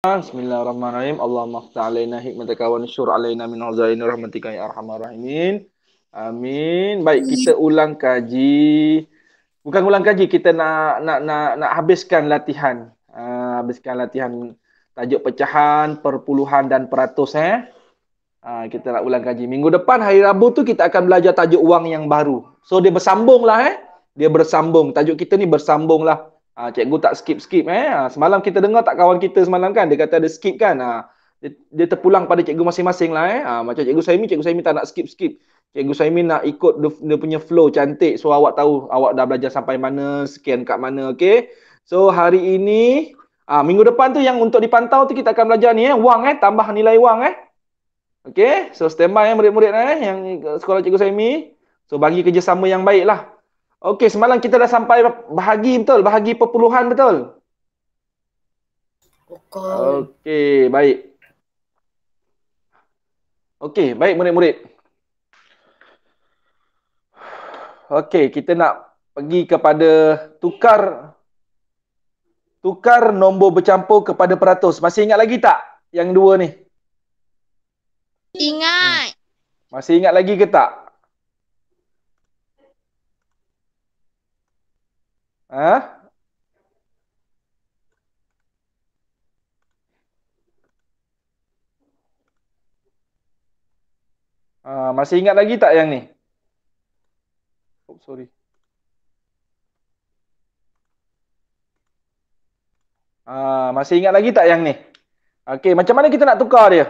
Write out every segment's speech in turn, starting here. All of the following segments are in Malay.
Bismillahirrahmanirrahim. Allahumma aftah alaina hikmataka wa nusyur alaina min hazaini rahmatika ya arhamar rahimin. Amin. Baik, kita ulang kaji. Bukan ulang kaji, kita nak habiskan latihan. Habiskan latihan tajuk pecahan, perpuluhan dan peratus kita nak ulang kaji. Minggu depan hari Rabu tu kita akan belajar tajuk wang yang baru. So dia bersambung lah Dia bersambung. Tajuk kita ni bersambung lah. Cikgu tak skip-skip Semalam kita dengar tak kawan kita semalam kan, dia kata ada skip kan. Dia terpulang pada cikgu masing-masing lah Macam cikgu Saimi tak nak skip-skip. Cikgu Saimi nak ikut dia punya flow cantik. So awak tahu awak dah belajar sampai mana, sekian kat mana, okey. So hari ini minggu depan tu yang untuk dipantau tu kita akan belajar ni wang tambah nilai wang okey. So standby murid-murid yang sekolah cikgu Saimi. So bagi kerjasama yang baik lah. Okey, semalam kita dah sampai bahagi betul, bahagi perpuluhan betul. Okey, baik. Okey, baik murid-murid. Okey, kita nak pergi kepada tukar nombor bercampur kepada peratus. Masih ingat lagi tak yang dua ni? Ingat. Masih ingat lagi ke tak? Masih ingat lagi tak yang ni? Oh, sorry. Masih ingat lagi tak yang ni? Okey, macam mana kita nak tukar dia?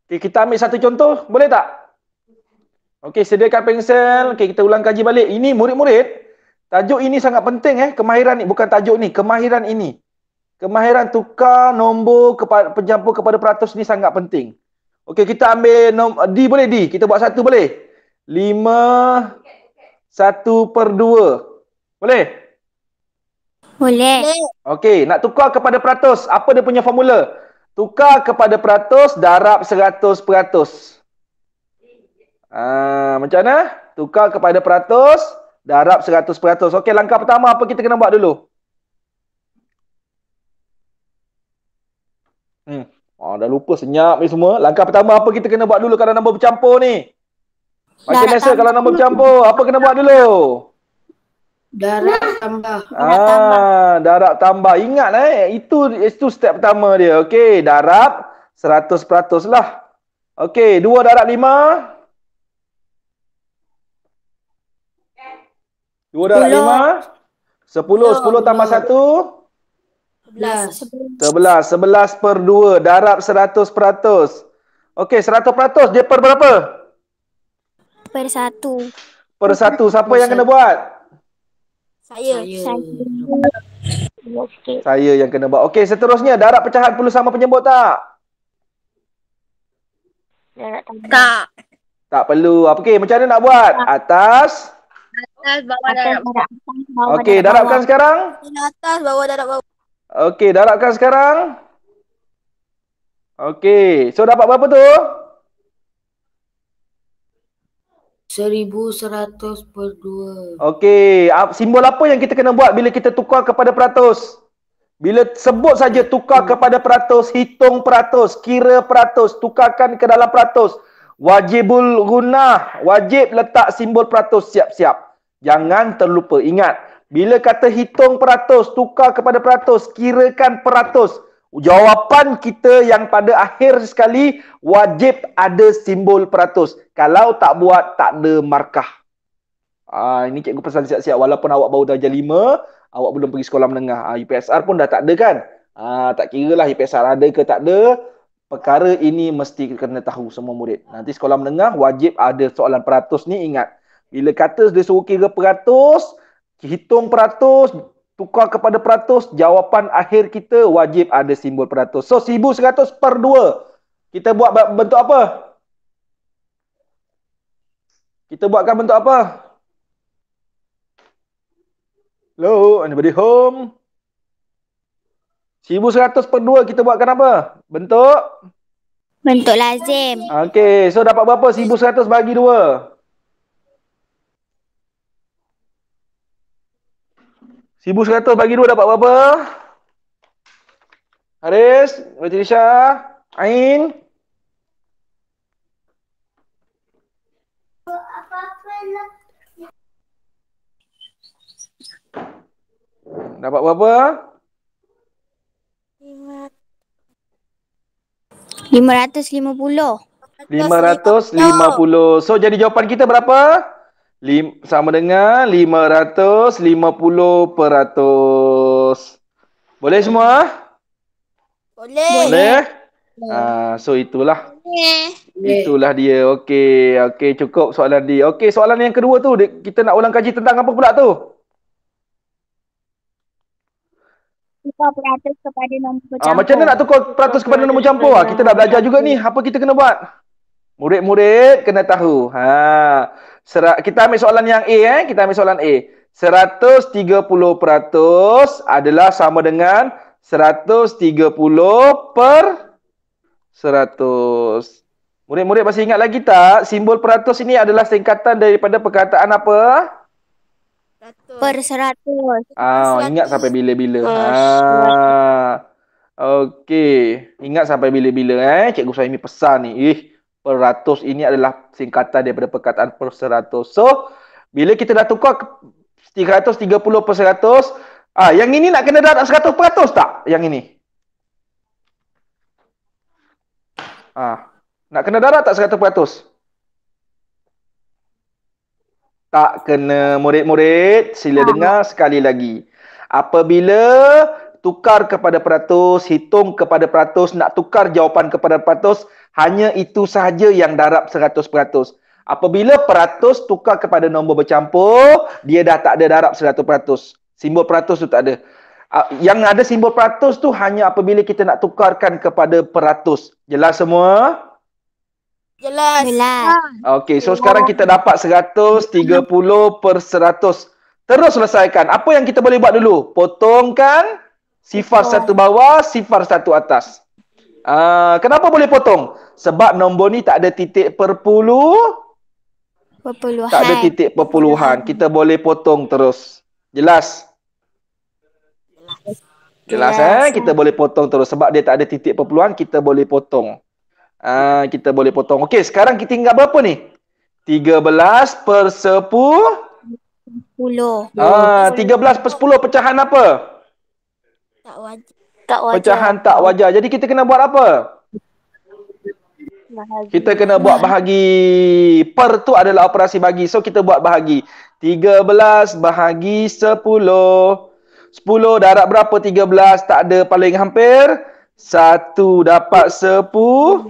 Okay, kita ambil satu contoh, boleh tak? Okey, sediakan pensel. Okey, kita ulang kaji balik. Ini murid-murid, tajuk ini sangat penting kemahiran ni, bukan tajuk ni, kemahiran ini. Kemahiran tukar nombor pencampur kepada peratus ni sangat penting. Okey, kita ambil D boleh D. Kita buat satu boleh? 5 1/2. Boleh? Boleh. Okey, nak tukar kepada peratus. Apa dia punya formula? Tukar kepada peratus darab 100%. Macam mana? Tukar kepada peratus darab 100%. Okey, langkah pertama apa kita kena buat dulu? Dah lupa senyap ni semua. Langkah pertama apa kita kena buat dulu kalau nombor bercampur ni? Macam biasa kalau nombor bercampur, apa kena buat dulu? Darab tambah. Darab tambah. Ingat itu step pertama dia. Okey, darab 100% lah. Okey, 2 darab 5. 2 darab 5. 10. 10 tambah 1. 11. 11/2 darab 100%. Okey, 100% dia per berapa? Per 1. Per 1. Siapa yang kena buat? Saya. Saya yang kena buat. Okey, seterusnya darab pecahan perlu sama penyebut tak? Tak. Tak perlu. Okey, macam mana nak buat? Atas, Bawah, darab bawah. okey, darabkan sekarang. Atas, bawah, darab bawah. Okey, darabkan sekarang. Okey, so dapat berapa tu? 1100/2. Okey, simbol apa yang kita kena buat bila kita tukar kepada peratus? Bila sebut saja tukar kepada peratus, hitung peratus, kira peratus, tukarkan ke dalam peratus. Wajibul gunnah, wajib letak simbol peratus siap-siap. Jangan terlupa. Ingat, bila kata hitung peratus, tukar kepada peratus, kirakan peratus, jawapan kita yang pada akhir sekali wajib ada simbol peratus. Kalau tak buat, tak ada markah. Ini cikgu pesan siap-siap. Walaupun awak baru darjah 5, awak belum pergi sekolah menengah. UPSR pun dah tak ada kan? Tak kira lah UPSR ada ke tak ada. Perkara ini mesti kena tahu semua murid. Nanti sekolah menengah wajib ada soalan peratus ni, ingat. Bila kata dia suruh kira peratus, hitung peratus, tukar kepada peratus, jawapan akhir kita wajib ada simbol peratus. So 1100/2. Kita buat bentuk apa? Kita buatkan bentuk apa? Hello, anybody home? 1100/2 kita buatkan apa? Bentuk lazim. Okey, so dapat berapa 1100 bagi 2? 1100 bagi 2 dapat berapa? Haris, Batrisha, Ain. Dapat berapa? 550. 550. So jadi jawapan kita berapa? Sama dengan 550%. Boleh semua? Boleh? So itulah. Itulah dia. Okey, okey, cukup soalan dia. Okey, soalan yang kedua tu kita nak ulang kaji tentang apa pula tu? Tukar peratus kepada nombor bercampur. Macam mana nak tukar peratus kepada nombor campur? Kita dah belajar juga ni. Apa kita kena buat? Murid-murid kena tahu. Kita ambil soalan yang A. Kita ambil soalan A. 130% adalah sama dengan 130 per 100. Murid-murid masih ingat lagi tak? Simbol peratus ini adalah singkatan daripada perkataan apa? Per 100. Ingat sampai bila-bila. Okey. Ingat sampai bila-bila Cikgu Suhaimi pesan ni. Peratus ini adalah singkatan daripada perkataan per 100. So, bila kita dah tukar 330%, yang ini nak kena darab 100% tak? Yang ini. Nak kena darab tak 100%? Tak kena. Murid-murid, sila dengar sekali lagi. Apabila tukar kepada peratus, hitung kepada peratus, nak tukar jawapan kepada peratus, hanya itu sahaja yang darab 100%. Apabila peratus tukar kepada nombor bercampur, dia dah tak ada darab 100%. Simbol peratus tu tak ada. Yang ada simbol peratus tu hanya apabila kita nak tukarkan kepada peratus. Jelas semua? Jelas. Okey, so sekarang kita dapat 130%. Terus selesaikan. Apa yang kita boleh buat dulu? Potongkan sifar satu bawah, sifar satu atas. Kenapa boleh potong? Sebab nombor ni tak ada titik perpuluhan. Tak ada titik perpuluhan. Kita boleh potong terus. Jelas? Jelas Kita boleh potong terus. Sebab dia tak ada titik perpuluhan, kita boleh potong. Kita boleh potong. Okey, sekarang kita tinggal berapa ni? 13 per 10. 13 per 10 pecahan apa? Tak wajar. Pecahan tak wajar. Jadi kita kena buat apa? Kita kena buat bahagi. Per tu adalah operasi bahagi. So kita buat bahagi. 13 bahagi 10. 10 darab berapa 13? Tak ada paling hampir. 1 dapat 10.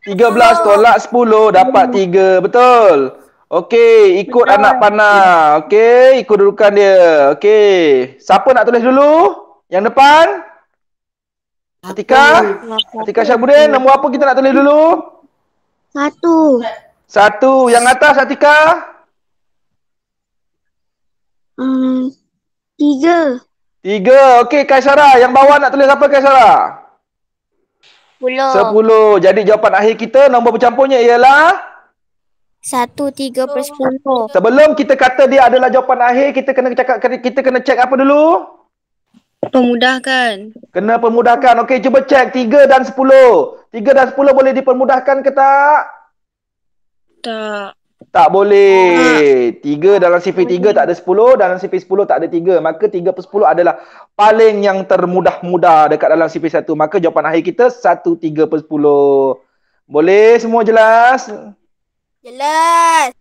13 tolak 10 dapat 3. Betul? Okey, ikut anak panah. Okey, ikut dudukan dia. Okey. Siapa nak tulis dulu? Yang depan? Atika? Atika Syahbudin, nombor apa kita nak tulis dulu? 1. 1. Yang atas Atika? 3. 3. Okey, Kaisara. Yang bawah nak tulis apa Kaisara? 10. Jadi jawapan akhir kita nombor bercampurnya ialah 1/3 per 10. Sebelum kita kata dia adalah jawapan akhir, kita kena cek apa dulu? Pemudahkan. Kena pemudahkan. Okey, cuba cek 3 dan 10. 3 dan 10 boleh dipermudahkan ke tak? Tak. Tak boleh. 3 dalam sifir 3 tak ada 10, dalam sifir 10 tak ada 3. Maka 3 per 10 adalah paling yang termudah-mudah dekat dalam sifir 1. Maka jawapan akhir kita 1/3 per 10. Boleh semua jelas? Jelas.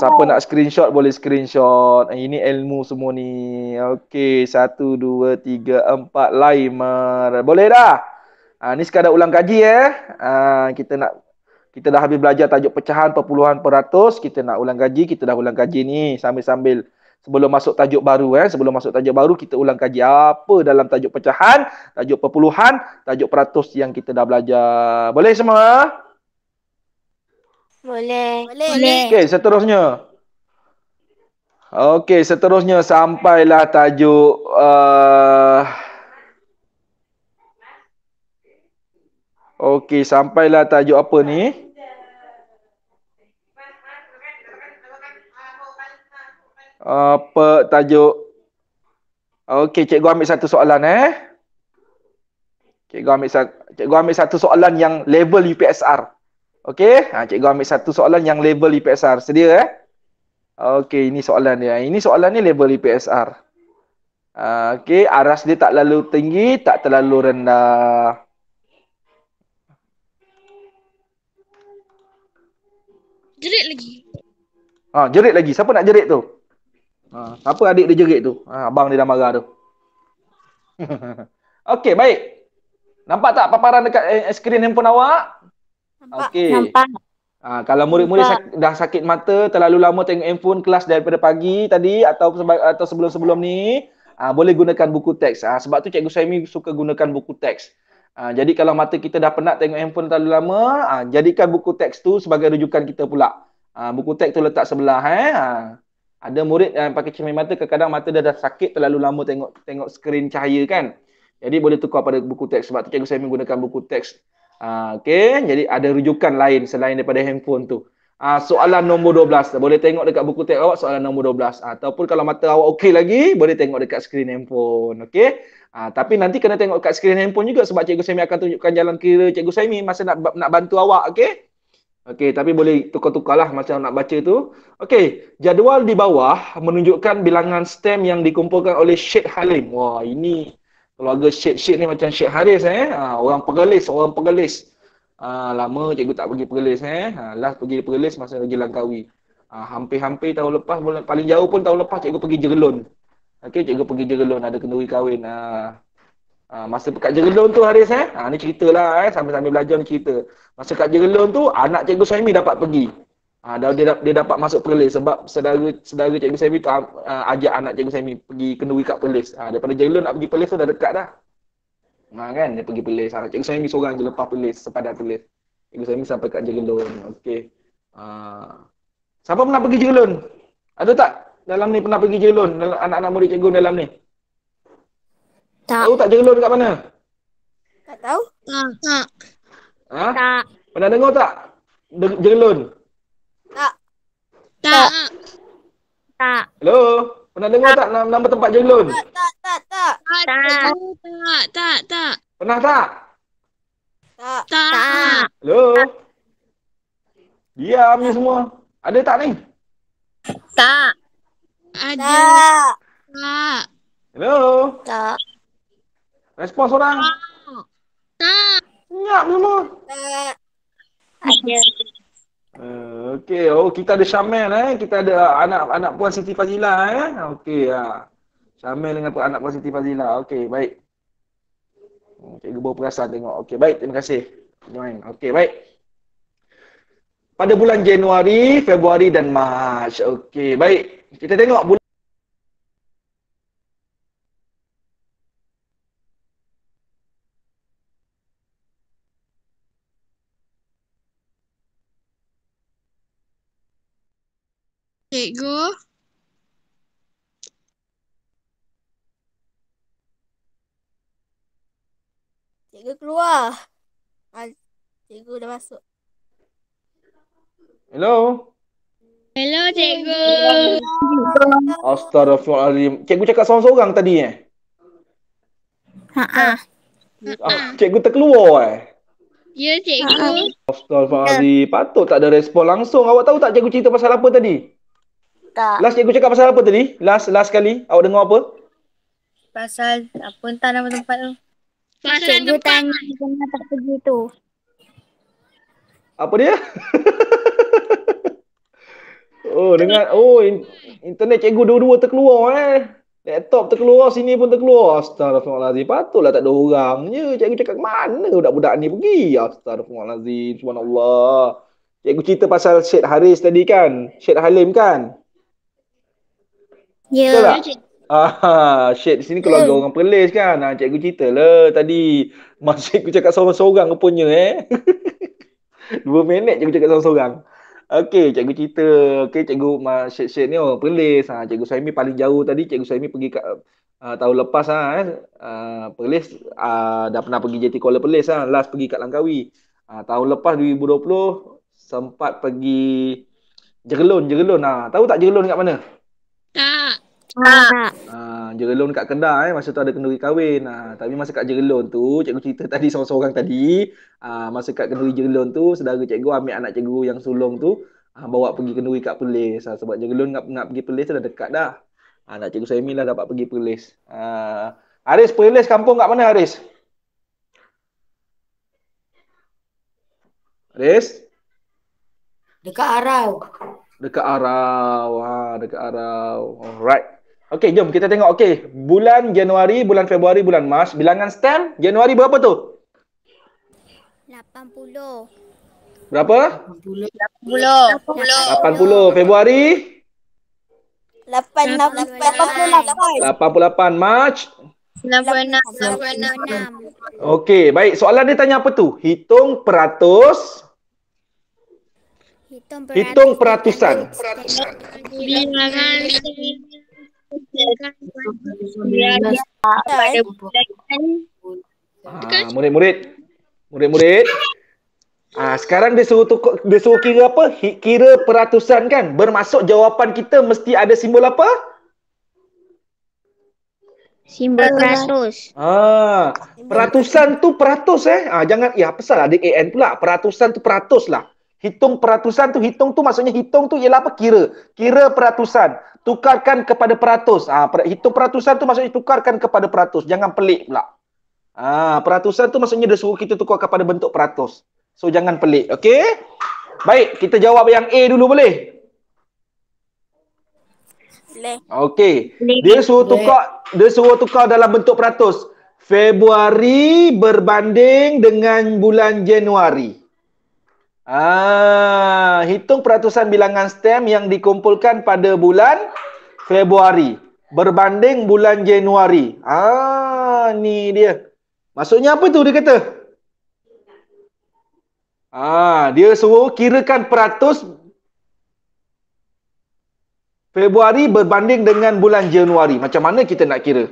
Siapa nak screenshot boleh screenshot. Ini ilmu semua ni. Okey, 1, 2, 3, 4 Laimer. Boleh dah? Ni sekadar ulang kaji kita dah habis belajar tajuk pecahan, perpuluhan, peratus. Kita nak ulang kaji, kita dah ulang kaji ni sambil-sambil sebelum masuk tajuk baru sebelum masuk tajuk baru kita ulang kaji apa dalam tajuk pecahan, tajuk perpuluhan, tajuk peratus yang kita dah belajar. Boleh semua? Boleh. Okey, seterusnya sampailah tajuk sampailah tajuk apa ni? Apa tajuk? Okey, cikgu ambil satu soalan Cikgu ambil satu soalan yang level UPSR. Okey? Cikgu ambil satu soalan yang level UPSR. Sedia Okey, ini soalan dia. Ini soalan ni level UPSR. Okey, aras dia tak terlalu tinggi, tak terlalu rendah. Jerit lagi. Jerit lagi. Siapa nak jerit tu? Siapa adik dia jerit tu? Abang dia dah marah tu. Okey, baik. Nampak tak paparan dekat skrin handphone awak? Okey. Nampak. Kalau murid-murid dah sakit mata, terlalu lama tengok handphone kelas daripada pagi tadi atau sebelum-sebelum ni, boleh gunakan buku teks. Sebab tu Cikgu Saimi suka gunakan buku teks. Jadi kalau mata kita dah penat tengok handphone terlalu lama, jadikan buku teks tu sebagai rujukan kita pula. Buku teks tu letak sebelah. Ada murid yang pakai cermin mata, kadang-kadang mata dah sakit terlalu lama tengok skrin cahaya kan. Jadi boleh tukar pada buku teks. Sebab tu Cikgu Saimi gunakan buku teks. Okey, jadi ada rujukan lain selain daripada handphone tu. Soalan nombor 12. Boleh tengok dekat buku teks awak soalan nombor 12. Ataupun kalau mata awak okey lagi, boleh tengok dekat skrin handphone. Okey. Tapi nanti kena tengok dekat skrin handphone juga sebab Cikgu Saimi akan tunjukkan jalan kira Cikgu Saimi masa nak bantu awak. Okey. Okey, tapi boleh tukar-tukarlah macam nak baca tu. Okey, jadual di bawah menunjukkan bilangan stem yang dikumpulkan oleh Syed Halim. Wah, ini keluarga Syed ni macam Syed Haris orang Pergelis. Lama cikgu tak pergi Pergelis last pergi Pergelis masa lagi Langkawi. Hampir-hampir tahun lepas, paling jauh pun tahun lepas cikgu pergi Jerelon. Okey, cikgu pergi Jerelon ada kenduri kahwin. Masa kat Jerelon tu Haris ni ceritalah sambil-sambil belajar ni cerita. Masa kat Jerelon tu anak cikgu Saimi dapat pergi. Dia dapat masuk Perlis sebab saudara Cikgu Saimi tu ajak anak Cikgu Saimi pergi kenduri kat Perlis. Daripada Jelun nak pergi Perlis tu dah dekat dah. Kan dia pergi Perlis. Cikgu Saimi seorang je lepas Perlis, sepadan Perlis. Cikgu Saimi sampai kat Jelun. Okey. Siapa pernah pergi Jelun? Ada tak dalam ni pernah pergi Jelun? Anak-anak murid cikgu dalam ni? Tak. Tahu tak Jelun dekat mana? Tak tahu? Tak. Tak. Pernah dengar tak? Jelun? Tak. Tak. Tak. Hello? Pernah dengar tak nama tempat Jelun? Tak. Tak. Pernah tak? Tak. Tak. Hello? Diam ni semua. Ada tak ni? Tak. Ada. Tak. Hello? Tak. Respons orang. Tak. Senyap semua. Tak. Ada. Okey, kita ada Syamel kita ada anak Puan Siti Fazila Okey Syamel dengan anak Puan Siti Fazila. Okey, baik. Cikgu baru perasan tengok. Okey, baik, terima kasih. Join. Okey, baik. Pada bulan Januari, Februari dan Mac. Okey, baik. Kita tengok bulan Cikgu. Cikgu keluar. Cikgu dah masuk. Hello? Hello, cikgu. Astaghfirullahaladzim. Cikgu cakap seorang-seorang tadi Cikgu terkeluar Ya, cikgu. Astaghfirullahaladzim. Patut tak ada respon langsung. Awak tahu tak cikgu cerita pasal apa tadi? Tak. Last cikgu cakap pasal apa tadi? Last kali. Awak dengar apa? Pasal apa entah nama tempat tu. Pasal cikgu tanya kenapa tak pergi tu. Apa dia? Internet cikgu dua-dua terkeluar Laptop terkeluar, sini pun terkeluar. Astaghfirullahaladzim. Patutlah tak ada orang je. Cikgu cakap mana budak-budak ni pergi? Astaghfirullahaladzim. Subhanallah. Cikgu cerita pasal Syed Haris tadi kan? Syed Halim kan? Ya. Betul tak? Syed di sini keluarga orang Perlis kan? Cikgu cerita lah tadi. Masa cikgu cakap seorang-seorang rupanya 2 minit cikgu cakap seorang-seorang. Okey, cikgu cerita. Okey, cikgu Syed ni orang Perlis. Cikgu Saimi paling jauh tadi. Cikgu Saimi pergi kat tahun lepas Perlis. Dah pernah pergi JT Kuala Perlis last pergi kat Langkawi. Tahun lepas 2020 sempat pergi Jerelon. Tahu tak Jerelon kat mana? Tak. Jerelon kat Kedah masa tu ada kenduri kahwin. Tapi masa kat Jerelon tu, cikgu cerita tadi seorang-seorang tadi, masa kat kenduri Jerelon tu, saudara cikgu ambil anak cikgu yang sulung tu, bawa pergi kenduri kat Perlis. Sebab Jerelon nak pergi Perlis tu dah dekat dah. Anak cikgu Saimi lah dapat pergi Perlis. Haris, Perlis kampung kat mana Haris? Haris? Dekat Arau. Dekat Arau. Dekat Arau. Alright. Okey, jom kita tengok. Okey, bulan Januari, bulan Februari, bulan Mac. Bilangan STEM, Januari berapa tu? 80. Berapa? 80. 80. Februari? 88. 88. Mac? 96. Okey, baik. Soalan dia tanya apa tu? Hitung peratus. Hitung peratusan. Bilangan Murid-murid. Sekarang dia suruh kira apa? Kira peratusan kan? Bermaksud jawapan kita mesti ada simbol apa? Simbol peratus. Peratusan tu peratus jangan apa salah ada AN pula. Peratusan tu peratus lah. Hitung peratusan tu, hitung tu maksudnya hitung tu ialah apa? Kira peratusan. Tukarkan kepada peratus. Hitung peratusan tu maksudnya tukarkan kepada peratus. Jangan pelik pula. Peratusan tu maksudnya dia suruh kita tukar kepada bentuk peratus. So jangan pelik, okey? Baik, kita jawab yang A dulu boleh? Boleh. Okey. Dia suruh tukar dalam bentuk peratus. Februari berbanding dengan bulan Januari. Hitung peratusan bilangan STEM yang dikumpulkan pada bulan Februari berbanding bulan Januari. Ni dia. Maksudnya apa tu dia kata? Dia suruh kirakan peratus Februari berbanding dengan bulan Januari. Macam mana kita nak kira?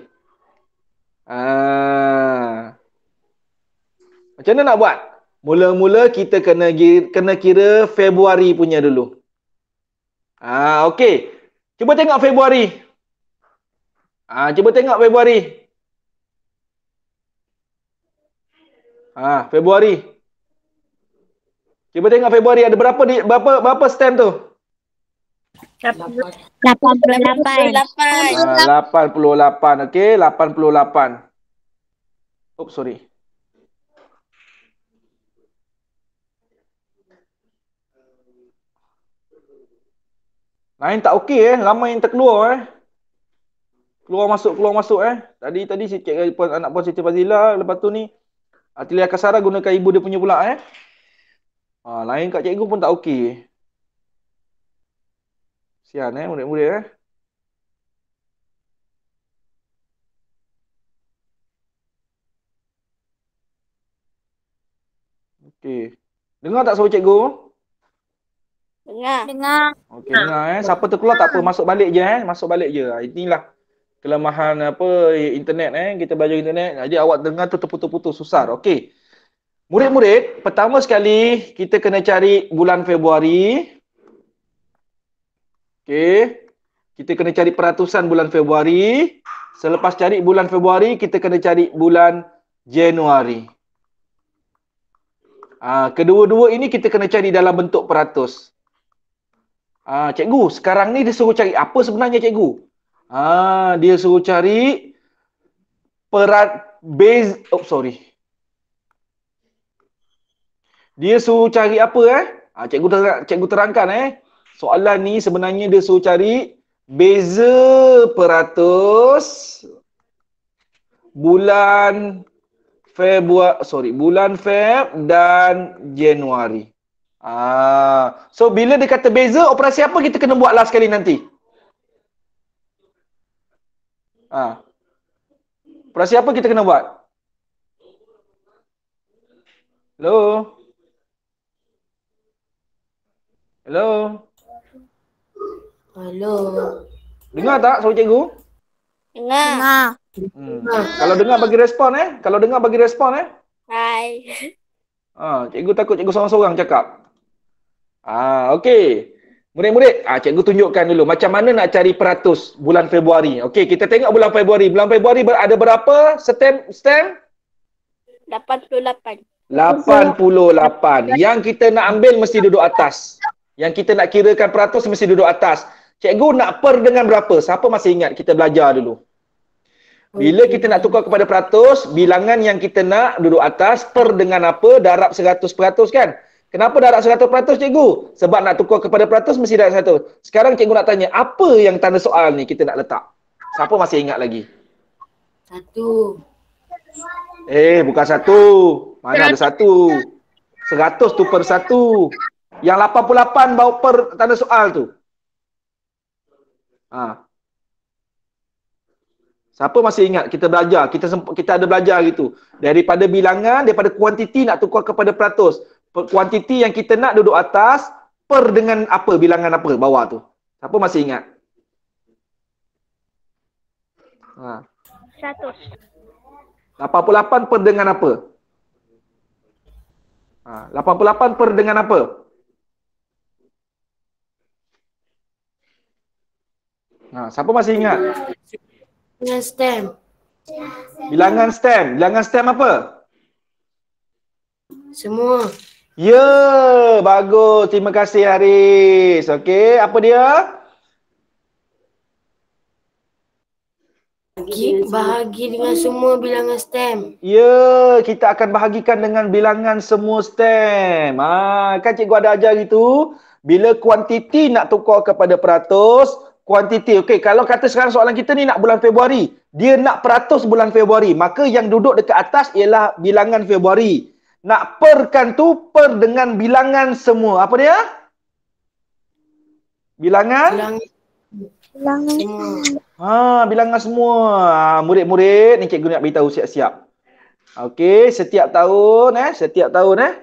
Macam mana nak buat? Mula-mula kita kena kira Februari punya dulu. Okey. Cuba tengok Februari. Cuba tengok Februari. Februari. Cuba tengok Februari ada berapa stem tu? 88. 88. Okey, 88. Oops, sorry. Lain tak okey lama yang terkeluar Keluar masuk Tadi si anak puan Siti Fazila, lepas tu ni Atilia Kasara gunakan ibu dia punya pula lain kat cikgu pun tak okey. Sian murid-murid Okey. Dengar tak suara cikgu? Dengar. Okey, dengar Siapa terkeluar tak apa, masuk balik je masuk balik je. Inilah kelemahan internet kita belajar internet. Jadi awak dengar tu terputus-putus susah. Okey. Murid-murid, pertama sekali kita kena cari bulan Februari. Okey. Kita kena cari peratusan bulan Februari. Selepas cari bulan Februari, kita kena cari bulan Januari. Kedua-dua ini kita kena cari dalam bentuk peratus. Cikgu, sekarang ni dia suruh cari apa sebenarnya cikgu? Dia suruh cari Dia suruh cari apa Cikgu terangkan Soalan ni sebenarnya dia suruh cari beza peratus bulan Feb dan Januari. So bila dia kata beza, operasi apa kita kena buat last sekali nanti? Operasi apa kita kena buat? Hello? Dengar tak suara cikgu? Dengar. Kalau dengar bagi respon Hai. Cikgu takut cikgu seorang-seorang cakap. Okey. Murid-murid, cikgu tunjukkan dulu macam mana nak cari peratus bulan Februari. Okey, kita tengok bulan Februari. Bulan Februari ada berapa stem? 88. 88. Yang kita nak ambil mesti duduk atas. Yang kita nak kirakan peratus mesti duduk atas. Cikgu nak per dengan berapa? Siapa masih ingat kita belajar dulu? Bila kita nak tukar kepada peratus, bilangan yang kita nak duduk atas, per dengan apa? Darab 100% kan? Kenapa darab 100% cikgu? Sebab nak tukar kepada peratus mesti darab 100. Sekarang cikgu nak tanya, apa yang tanda soal ni kita nak letak? Siapa masih ingat lagi? 1. Bukan 1. Mana ada 1? 100 tu per 1. Yang 88 bawa per tanda soal tu. Siapa masih ingat kita belajar, kita ada belajar gitu. Daripada bilangan, daripada kuantiti nak tukar kepada peratus. Kuantiti yang kita nak duduk atas, per dengan apa, bilangan apa bawah tu. Siapa masih ingat? 100. 88 per dengan apa? 88 per dengan apa? Siapa masih ingat? Dengan stem. Bilangan stem. Bilangan stem apa? Semua. Ya, bagus. Terima kasih Haris. Okey, apa dia? Bahagi dengan semua bilangan stem. Ya, kita akan bahagikan dengan bilangan semua stem. Kan cikgu ada ajar gitu. Bila kuantiti nak tukar kepada peratus, kuantiti. Okey, kalau kata sekarang soalan kita ni nak bulan Februari. Dia nak peratus bulan Februari. Maka yang duduk dekat atas ialah bilangan Februari. Nak perkan tu per dengan bilangan semua. Apa dia? Bilangan Semua. Bilangan semua. Murid-murid, ni cikgu nak beritahu siap-siap. Okey, setiap tahun setiap tahun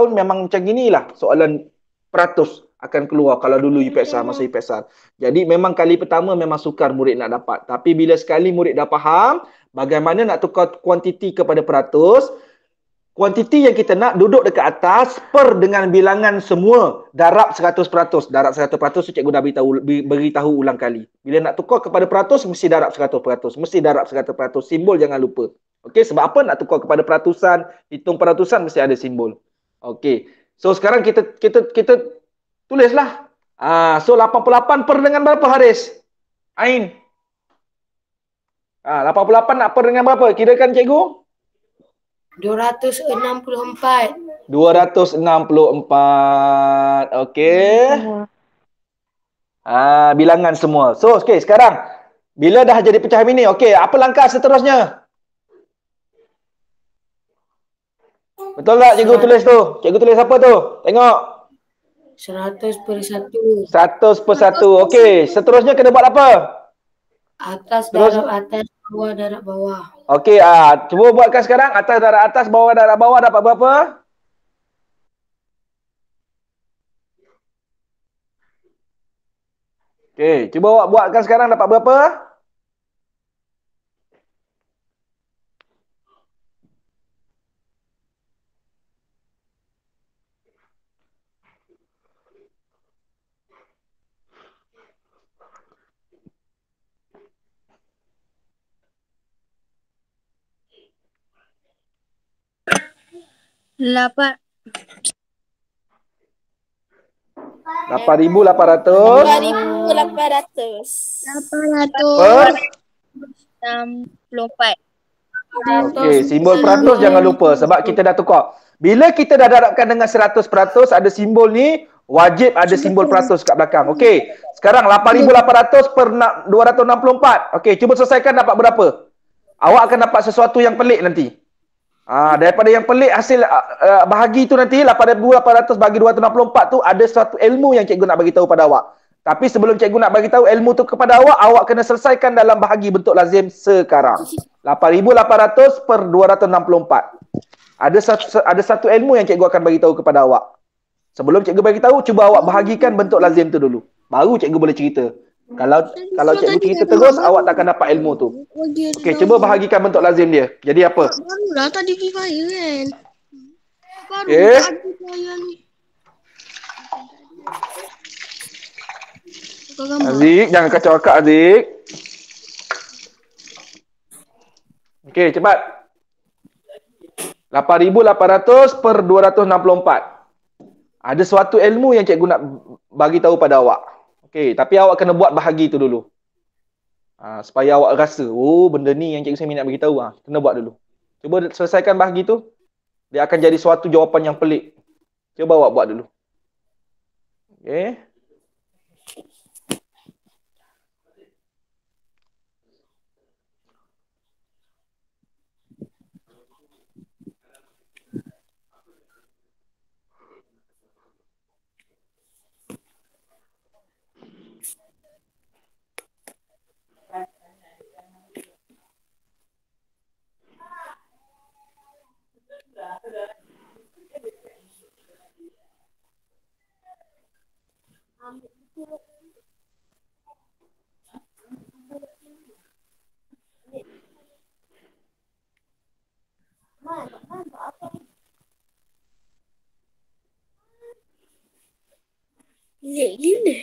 memang macam ginilah soalan peratus akan keluar kalau dulu UPSR, masa UPSR. Jadi memang kali pertama memang sukar murid nak dapat. Tapi bila sekali murid dah faham bagaimana nak tukar kuantiti kepada peratus, kuantiti yang kita nak duduk dekat atas per dengan bilangan semua darab 100%. Darab 100% tu cikgu dah beritahu ulang kali. Bila nak tukar kepada peratus mesti darab 100%. Mesti darab 100%. Simbol jangan lupa. Okey, sebab apa nak tukar kepada peratusan, hitung peratusan mesti ada simbol. Okey. So sekarang kita tulislah. So 88 per dengan berapa Haris? Ain. 88 nak per dengan berapa? Kirakan cikgu? 264. 264. Okey. Bilangan semua. So, okey, sekarang bila dah jadi pecahan ini, okey, apa langkah seterusnya? Betul tak cikgu tulis tu? Cikgu tulis apa tu? Tengok. 100/1. 100/1. Okey, seterusnya kena buat apa? Atas darab atas, bawah darab bawah. Okey, cuba buatkan sekarang. Atas darab atas, bawah darab bawah dapat berapa? Okey, cuba buatkan sekarang dapat berapa? Lapan. 8,800. 864. Okey, simbol peratus jangan lupa sebab kita dah tukar. Bila kita dah darabkan dengan 100%, ada simbol ni, wajib ada simbol peratus kat belakang. Okey, sekarang 8,800 per 264. Okey, cuba selesaikan dapat berapa? Awak akan dapat sesuatu yang pelik nanti. Daripada yang pelik hasil bahagi tu nanti 8,800 bagi 264 tu ada suatu ilmu yang cikgu nak bagi tahu pada awak. Tapi sebelum cikgu nak bagi tahu ilmu tu kepada awak, awak kena selesaikan dalam bahagi bentuk lazim sekarang. 8,800 per 264. Ada satu ilmu yang cikgu akan bagi tahu kepada awak. Sebelum cikgu bagi tahu, cuba awak bahagikan bentuk lazim tu dulu. Baru cikgu boleh cerita. Kalau cikgu cerita terus, awak takkan dapat ilmu tu. Okey, cuba bahagikan bentuk lazim dia. Jadi apa? Barulah tadi Free Fire kan. Baru Eh? tak ada saya ni. Kau gambar. Azik, jangan kacau akak Azik. Okey, cepat. 8,800 per 264. Ada suatu ilmu yang cikgu nak bagi tahu pada awak. Okey, tapi awak kena buat bahagi tu dulu. Supaya awak rasa, oh benda ni yang cikgu Sami nak bagi tahu. Kena buat dulu. Cuba selesaikan bahagi tu. Dia akan jadi suatu jawapan yang pelik. Cuba awak buat dulu. Okey. Gila.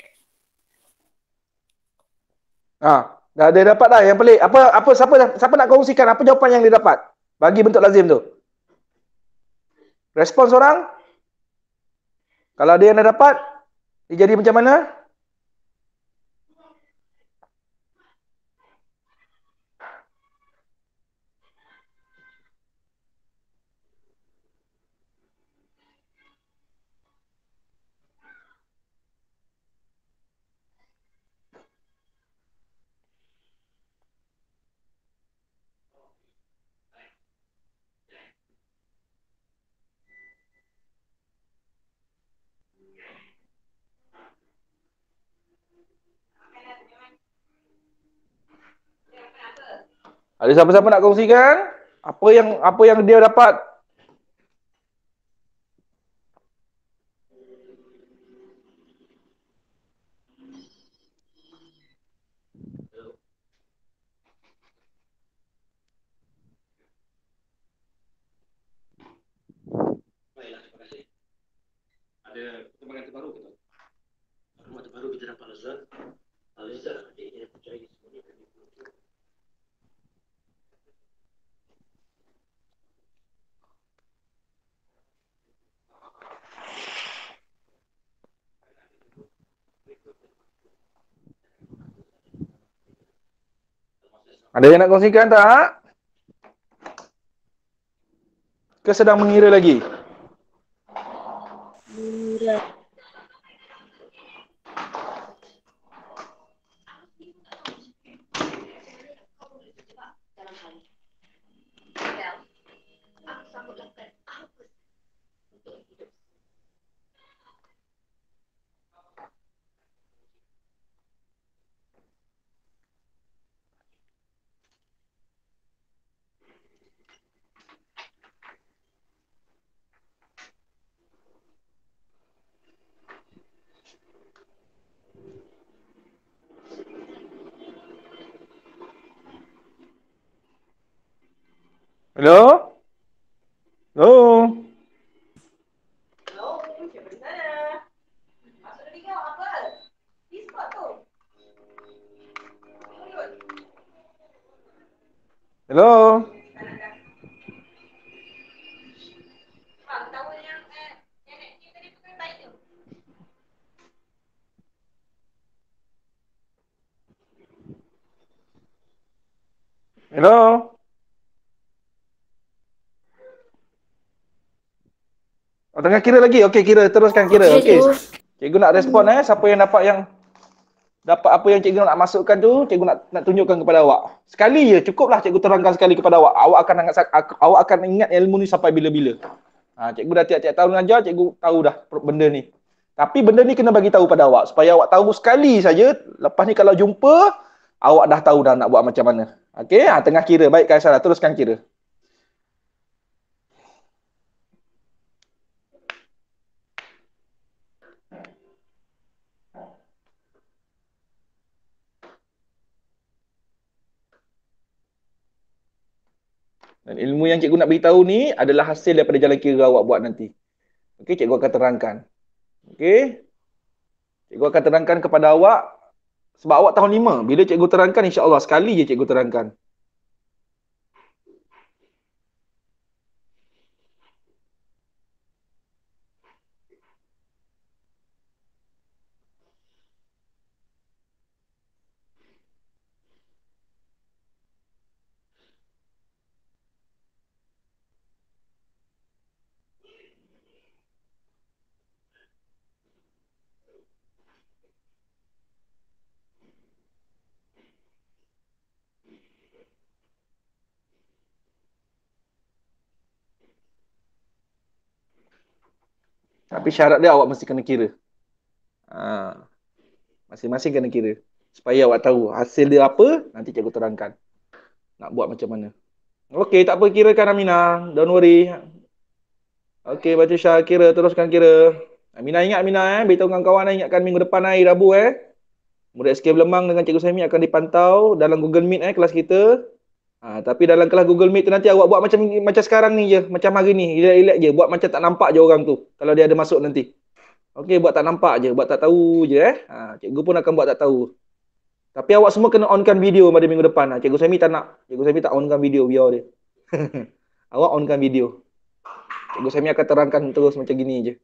Dah ada dapat dah yang pelik. Apa siapa nak kongsikan apa jawapan yang dia dapat? Bagi bentuk lazim tu. Respons orang? Kalau ada yang dah dapat, dia jadi macam mana? Ada siapa-siapa nak kongsikan? Apa yang dia dapat? Baiklah, terima kasih. Ada perkembangan terbaru kita. Maklumat terbaru kita dapat Azhar. Al-Azhar dia percaya semuanya akan dibunuh. Ada yang nak kongsikan tak? Ke sedang mengira lagi? Hello? Hello? Hello? Hello? Oh, tengah kira lagi? Okey, kira. Teruskan kira. Okey. Cikgu nak respon siapa yang dapat apa yang cikgu nak masukkan tu, cikgu nak tunjukkan kepada awak. Sekali je, cukuplah cikgu terangkan sekali kepada awak. Awak akan ingat ilmu ni sampai bila-bila. Cikgu dah tiap-tiap tahun mengajar, cikgu tahu dah benda ni. Tapi benda ni kena bagi tahu pada awak supaya awak tahu sekali saja. Lepas ni kalau jumpa, awak dah tahu dah nak buat macam mana. Okey, tengah kira. Baik, Kaisar, teruskan kira. Dan ilmu yang cikgu nak beritahu ni adalah hasil daripada jalan kira awak buat nanti. Okey, cikgu akan terangkan. Okey. Cikgu akan terangkan kepada awak Sebab awak tahun 5. Bila cikgu terangkan, insya-Allah sekali je cikgu terangkan. Tapi syarat dia awak mesti kena kira. Masing-masing kena kira. Supaya awak tahu hasil dia apa, nanti cikgu terangkan. Nak buat macam mana. Okey, tak apa, kirakan Aminah. Don't worry. Okey, Baca Syah kira, teruskan kira. Aminah ingat beritahu kawan-kawan ingatkan minggu depan hari Rabu Murid SK Lemang dengan Cikgu Saimi akan dipantau dalam Google Meet kelas kita. Tapi dalam kelas Google Meet tu nanti awak buat macam sekarang ni je, macam hari ni, relax je, buat macam tak nampak je orang tu kalau dia ada masuk nanti. Okey, buat tak nampak je, buat tak tahu je Cikgu pun akan buat tak tahu. Tapi awak semua kena onkan video pada minggu depan. Cikgu Saimi tak nak. Cikgu Saimi tak onkan video, biar dia. Awak onkan video. Cikgu Saimi akan terangkan terus macam gini je.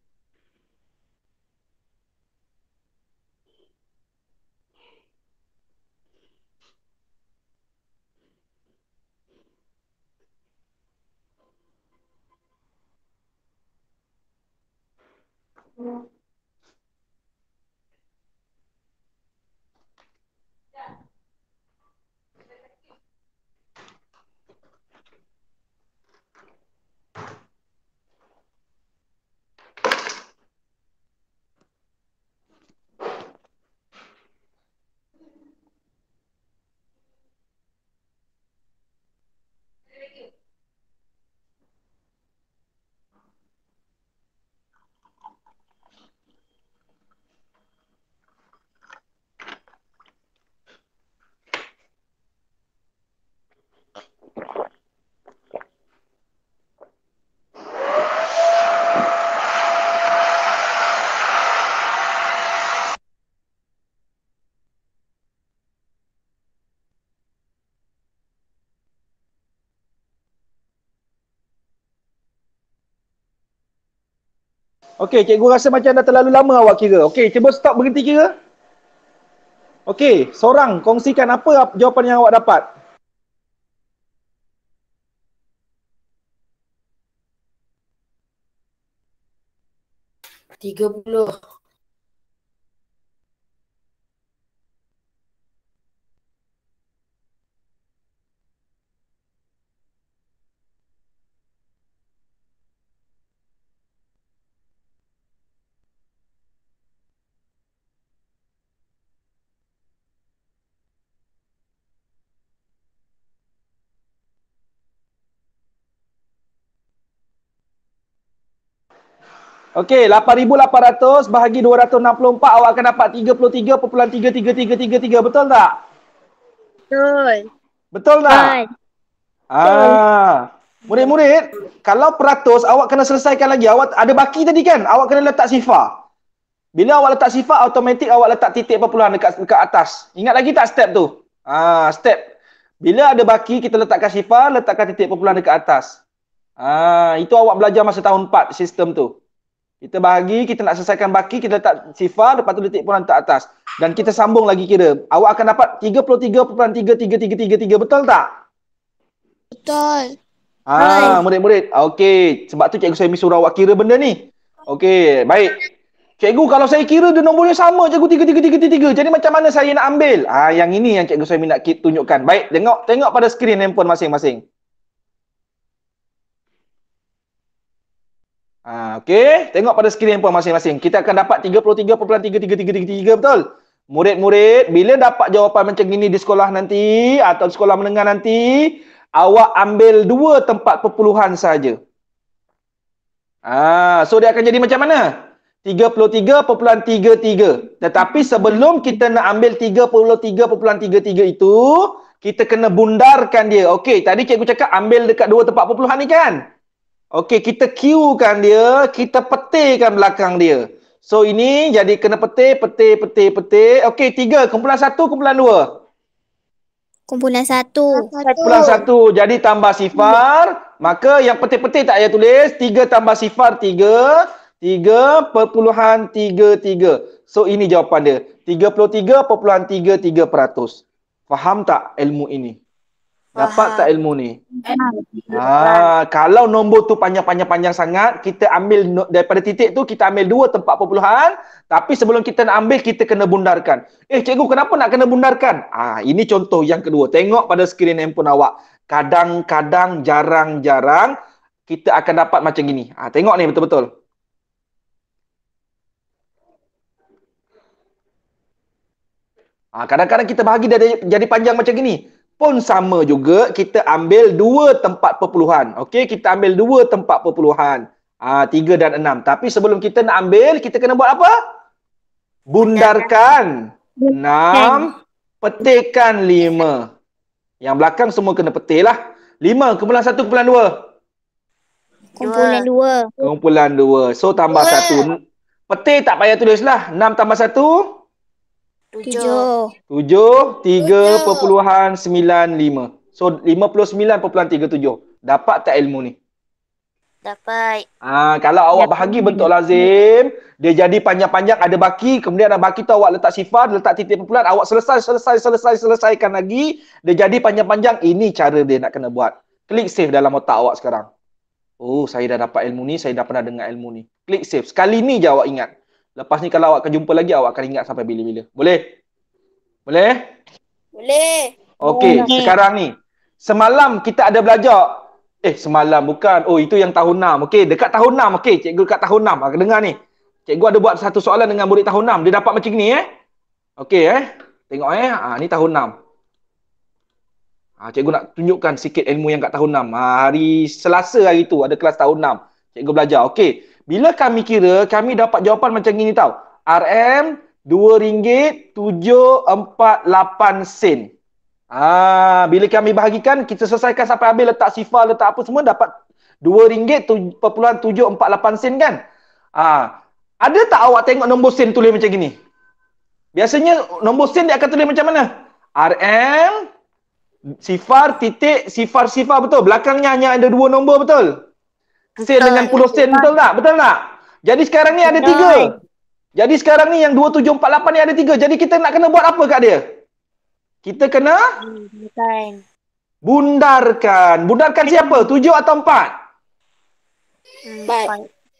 Okey, cikgu rasa macam dah terlalu lama awak kira. Okey, cuba stop, berhenti kira. Okey, seorang kongsikan apa jawapan yang awak dapat. 30. Okey, 8,800 bahagi 264 awak akan dapat 33.33333. Betul tak? Betul. Betul tak? Murid-murid, kalau peratus awak kena selesaikan lagi. Awak ada baki tadi kan? Awak kena letak sifar. Bila awak letak sifar, automatik awak letak titik perpuluhan dekat atas. Ingat lagi tak step tu? Step. Bila ada baki, kita letakkan sifar, letakkan titik perpuluhan dekat atas. Itu awak belajar masa tahun 4 sistem tu. Kita bahagi, kita nak selesaikan baki, kita letak sifar, lepas tu titik perpuluhan letak atas. Dan kita sambung lagi kira. Awak akan dapat 33.33333. Betul tak? Betul. Murid-murid. Okey, sebab tu cikgu Saimi suruh awak kira benda ni. Okey, baik. Cikgu, kalau saya kira dia nombornya sama, cikgu 3333. Jadi macam mana saya nak ambil? Yang ini yang cikgu Saimi nak tunjukkan. Baik, tengok pada skrin handphone masing-masing. Okey, tengok pada skrin handphone masing-masing. Kita akan dapat 33.33333, betul? Murid-murid, bila dapat jawapan macam ini di sekolah nanti atau di sekolah menengah nanti, awak ambil 2 tempat perpuluhan saja. So dia akan jadi macam mana? 33.33. Tetapi sebelum kita nak ambil 33.33 itu, kita kena bundarkan dia. Okey, tadi cikgu cakap ambil dekat 2 tempat perpuluhan ni kan? Okey, kita Q-kan dia, kita petikkan belakang dia. So ini jadi kena petik. Okey, 3 kumpulan 1 kumpulan 2. Kumpulan 1. Kumpulan 1. Jadi tambah sifar, maka yang petik-petik tak payah tulis. 3 tambah sifar 3. 3.33. So ini jawapan dia. 33.33%. Faham tak ilmu ini? Dapat tak ilmu ni? Kalau nombor tu panjang sangat, kita ambil daripada titik tu, kita ambil 2 tempat perpuluhan. Tapi sebelum kita nak ambil, kita kena bundarkan. Cikgu, kenapa nak kena bundarkan? Ini contoh yang kedua. Tengok pada skrin handphone awak. Kadang-kadang, jarang-jarang, kita akan dapat macam gini. Tengok ni betul-betul. Kadang-kadang kita bahagi jadi panjang macam gini. Pun sama juga, kita ambil 2 tempat perpuluhan. Okey, kita ambil 2 tempat perpuluhan. 3 dan 6. Tapi sebelum kita nak ambil, kita kena buat apa? Bundarkan 6, petikkan 5. Yang belakang semua kena petik lah. 5, kumpulan 1, kumpulan 2. Kumpulan 2. So tambah 1. Petik tak payah tulis lah. 6 tambah 1. 7. 3.95. So 59.37. Dapat tak ilmu ni? Dapat. Kalau awak bahagi bentuk lazim, dia jadi panjang-panjang, ada baki, kemudian ada baki tu awak letak sifar, letak titik perpuluhan, awak selesaikan lagi, dia jadi panjang-panjang. Ini cara dia nak kena buat. Klik save dalam otak awak sekarang. Oh, saya dah dapat ilmu ni, saya dah pernah dengar ilmu ni. Klik save. Sekali ni je awak ingat. Lepas ni kalau awak akan jumpa lagi, awak akan ingat sampai bila-bila. Boleh? Boleh? Boleh. Okey, sekarang ni. Semalam kita ada belajar. Semalam bukan. Oh, itu yang tahun 6. Okey, dekat tahun 6. Okey, cikgu dekat tahun 6. Dengar ni. Cikgu ada buat satu soalan dengan murid tahun 6. Dia dapat macam ni Okey Tengok ni tahun 6. Cikgu nak tunjukkan sikit ilmu yang kat tahun 6. Hari Selasa hari tu ada kelas tahun 6. Cikgu belajar. Okey. Bila kami kira, kami dapat jawapan macam gini tau. RM RM2.748. Bila kami bahagikan, kita selesaikan sampai habis, letak sifar, letak apa semua, dapat RM2.748 kan? Ada tak awak tengok nombor sen tulis macam gini? Biasanya nombor sen dia akan tulis macam mana? RM sifar titik sifar betul. Belakangnya hanya ada 2 nombor betul. Sen dengan puluh sen betul tak? Betul tak? Jadi sekarang ni ada 3. Jadi sekarang ni yang 2748 ni ada 3. Jadi kita nak kena buat apa kat dia? Kita kena bundarkan. Bundarkan siapa? 7 atau 4?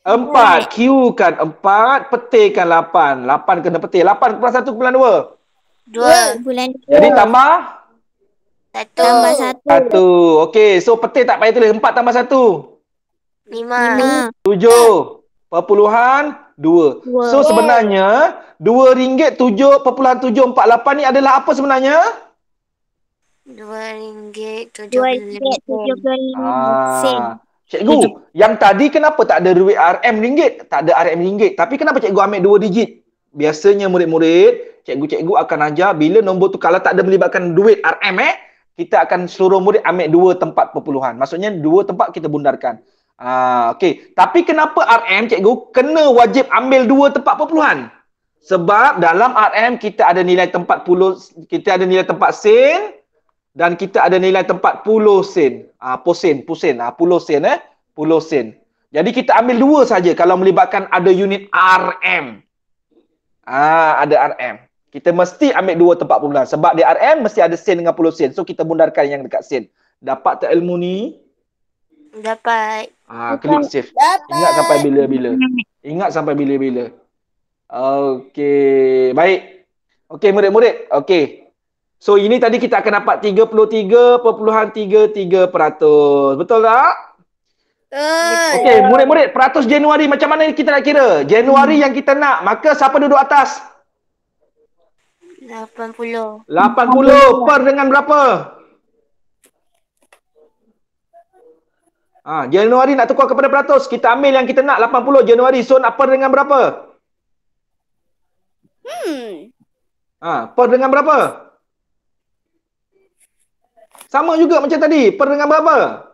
4. Q kan 4, petikkan 8. 8 kena petik. 8 kumpulan 1 kumpulan 2. 2. Jadi tambah 1. Okey, so petik tak payah tulis. 4 tambah 1. 5. 7.2. So sebenarnya RM2.748 ni adalah apa sebenarnya? RM2.75. Cikgu, yang tadi kenapa tak ada duit RM ringgit? Tak ada RM ringgit. Tapi kenapa cikgu ambil 2 digit? Biasanya murid-murid, cikgu-cikgu akan ajar bila nombor tu kalau tak ada melibatkan duit RM kita akan suruh murid ambil 2 tempat perpuluhan. Maksudnya 2 tempat kita bundarkan. Okey. Tapi kenapa RM, cikgu, kena wajib ambil 2 tempat perpuluhan? Sebab dalam RM kita ada nilai tempat kita ada nilai tempat sen dan kita ada nilai tempat puluh sen. Puluh sen. Jadi kita ambil 2 saja kalau melibatkan ada unit RM. Ada RM. Kita mesti ambil 2 tempat perpuluhan. Sebab di RM mesti ada sen dengan puluh sen. So kita bundarkan yang dekat sen. Dapat tak ilmu ni? Dapat. Klik save. Ingat sampai bila-bila. Okey. Baik. Okey murid-murid. Okey. So ini tadi kita akan dapat 33.33%. Betul tak? Okey, murid-murid, peratus Januari macam mana kita nak kira? Januari yang kita nak, maka siapa duduk atas? 80. 80 per dengan berapa? Januari nak tukar kepada peratus. Kita ambil yang kita nak 80 Januari. So nak per dengan berapa? Per dengan berapa? Sama juga macam tadi. Per dengan berapa?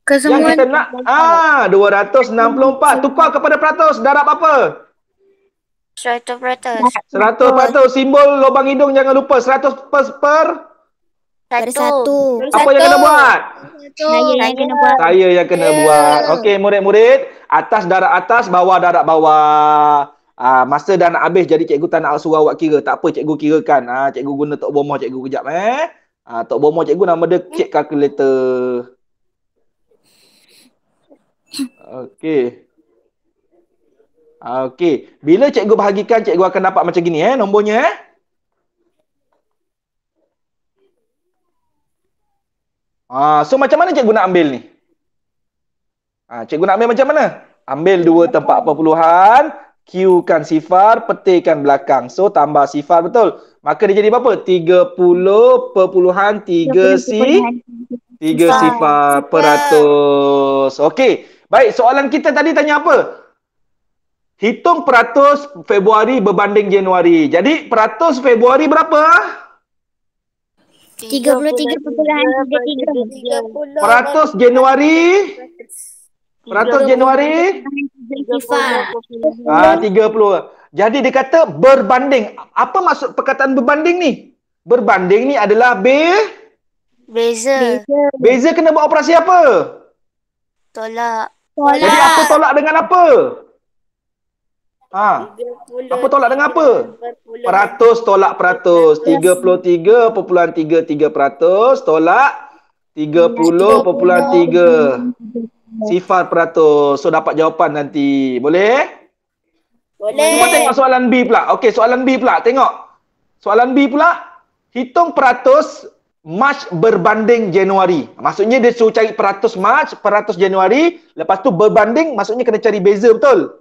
Kesemuan. Yang kita nak 264. Tukar kepada peratus. Darab apa? 100%. 100%. Simbol lubang hidung jangan lupa. 100 per. Bersatu. Apa yang kena buat? Saya yang kena buat. Saya yang kena buat. Okey, murid-murid. Atas darab atas, bawah darab bawah. Masa dah nak habis, jadi cikgu tak nak suruh awak kira. Tak apa, cikgu kirakan. Cikgu guna tok bomoh cikgu kejap. Tok bomoh cikgu nama dia check calculator. Okey. Okey. Bila cikgu bahagikan, cikgu akan dapat macam gini nombornya So macam mana cikgu nak ambil ni? Cikgu nak ambil macam mana? Ambil 2 tempat perpuluhan, Q-kan sifar, petikkan belakang. So tambah sifar betul. Maka dia jadi berapa? 30.3 sifar peratus. Okey. Baik, soalan kita tadi tanya apa? Hitung peratus Februari berbanding Januari. Jadi peratus Februari berapa? 33.33. Peratus Januari? Peratus Januari? Sifar. 30. Jadi dia kata berbanding. Apa maksud perkataan berbanding ni? Berbanding ni adalah Beza. beza kena buat operasi apa? Tolak. Jadi apa tolak dengan apa? Apa tolak dengan apa? Peratus tolak peratus. 33.33% tolak 30.3 sifar peratus. So dapat jawapan nanti. Boleh? Cuba tengok soalan B pula. Okey, soalan B pula. Tengok. Soalan B pula. Hitung peratus Mac berbanding Januari. Maksudnya dia suruh cari peratus Mac, peratus Januari. Lepas tu berbanding, maksudnya kena cari beza, betul?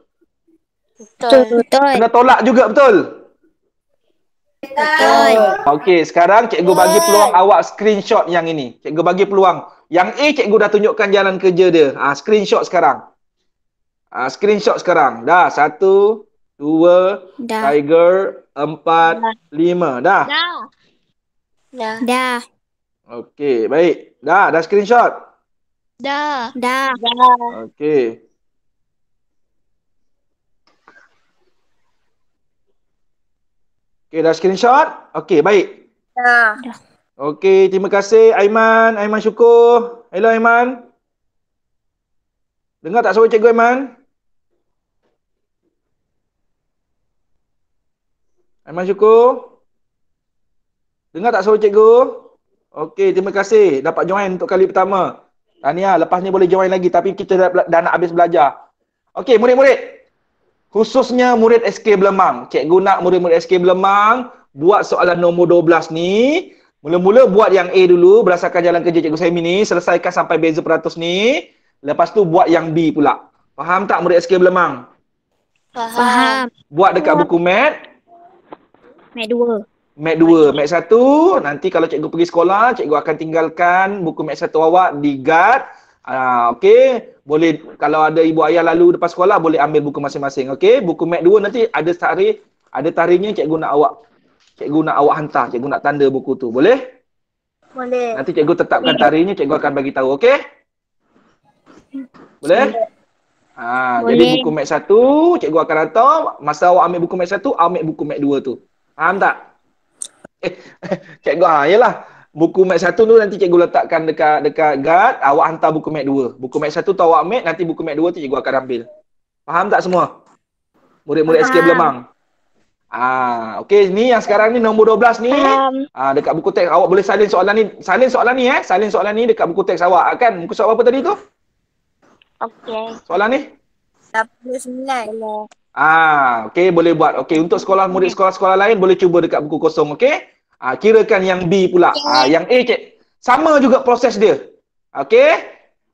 Betul. Kena tolak juga, betul? Betul. Okey, sekarang cikgu bagi peluang awak screenshot yang ini. Cikgu bagi peluang. Yang A cikgu dah tunjukkan jalan kerja dia. Screenshot sekarang. Screenshot sekarang. Dah, 1, 2, Dah. Tiger, 4, 5. Dah? Dah. Okey, baik. Dah screenshot? Dah. Okey. Okey, dah screenshot? Okey, baik. Dah. Okey, terima kasih Aiman. Aiman syukur. Hello Aiman. Dengar tak suara cikgu Aiman? Aiman syukur. Dengar tak suara cikgu? Okey, terima kasih. Dapat join untuk kali pertama. Tahniah, lepas ni boleh join lagi. Tapi kita dah nak habis belajar. Okey, murid-murid. Khususnya murid SK Belemang. Cikgu nak murid-murid SK Belemang buat soalan nombor 12 ni. Mula-mula buat yang A dulu berdasarkan jalan kerja Cikgu Saimi ni. Selesaikan sampai beza peratus ni. Lepas tu buat yang B pula. Faham tak murid SK Belemang? Faham. Buat dekat buku Mat. Mat 2. Mat 2. Mat 1. Nanti kalau cikgu pergi sekolah, cikgu akan tinggalkan buku Mat 1 awak di guard. Okey. Boleh, kalau ada ibu ayah lalu depan sekolah, boleh ambil buku masing-masing. Okey. Buku Mat 2 nanti ada tarikhnya cikgu nak awak hantar. Cikgu nak tanda buku tu. Boleh? Boleh. Nanti cikgu tetapkan tarikhnya, cikgu akan bagi tahu. Okey? Boleh? Jadi buku Mat 1, cikgu akan hantar. Masa awak ambil buku Mat 1, ambil buku Mat 2 tu. Faham tak? Cikgu, yelah. Buku Mat 1 tu nanti cikgu letakkan dekat guard, awak hantar buku Mat 2. Buku Mat 1 tu awak ambil, nanti buku Mat 2 tu cikgu akan ambil. Faham tak semua? Murid-murid SK Belemang. Okey, ni yang sekarang ni nombor 12 ni. Dekat buku teks awak boleh salin soalan ni. Salin soalan ni dekat buku teks awak kan. Muka surat apa tadi tu? Okey. Soalan ni? 89. Okey, boleh buat. Okey, untuk sekolah murid sekolah-sekolah lain boleh cuba dekat buku kosong, okey? Kirakan yang B pula. Yang A sama juga proses dia. Okey?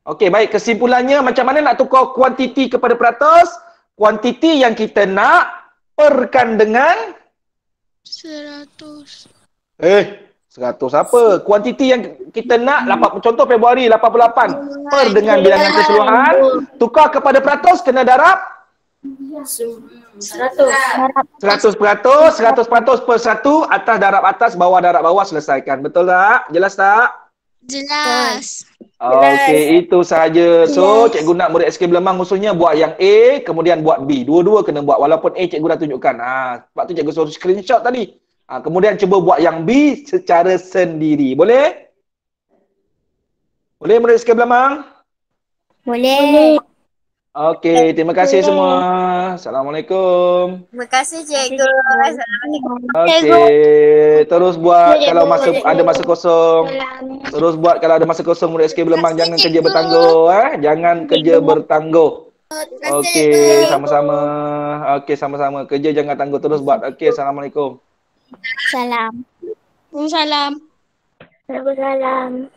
Okey, baik. Kesimpulannya macam mana nak tukar kuantiti kepada peratus? Kuantiti yang kita nak perkan dengan 100. 100 apa? Kuantiti yang kita nak, contoh Februari 88. Per dengan bilangan keseluruhan. Tukar kepada peratus, kena darab 100% per 1, atas darab atas, bawah darab bawah, selesaikan. Betul tak? Jelas tak? Jelas. Okey, itu sahaja. So, cikgu nak murid SK Belemang khususnya buat yang A, kemudian buat B. Dua-dua kena buat. Walaupun A cikgu dah tunjukkan. Sebab tu cikgu suruh screenshot tadi. Kemudian cuba buat yang B secara sendiri. Boleh? Boleh murid SK Belemang? Boleh. Okey, terima kasih semua. Assalamualaikum. Terima kasih cikgu. Assalamualaikum. Okey, terus buat kalau ada masa kosong. Terus buat kalau ada masa kosong murid SK Belemang, jangan kerja bertangguh jangan kerja bertangguh. Okey, sama-sama. Okey, sama-sama. Kerja jangan tangguh, terus buat. Okey, assalamualaikum. Salam. Salam. Waalaikumsalam.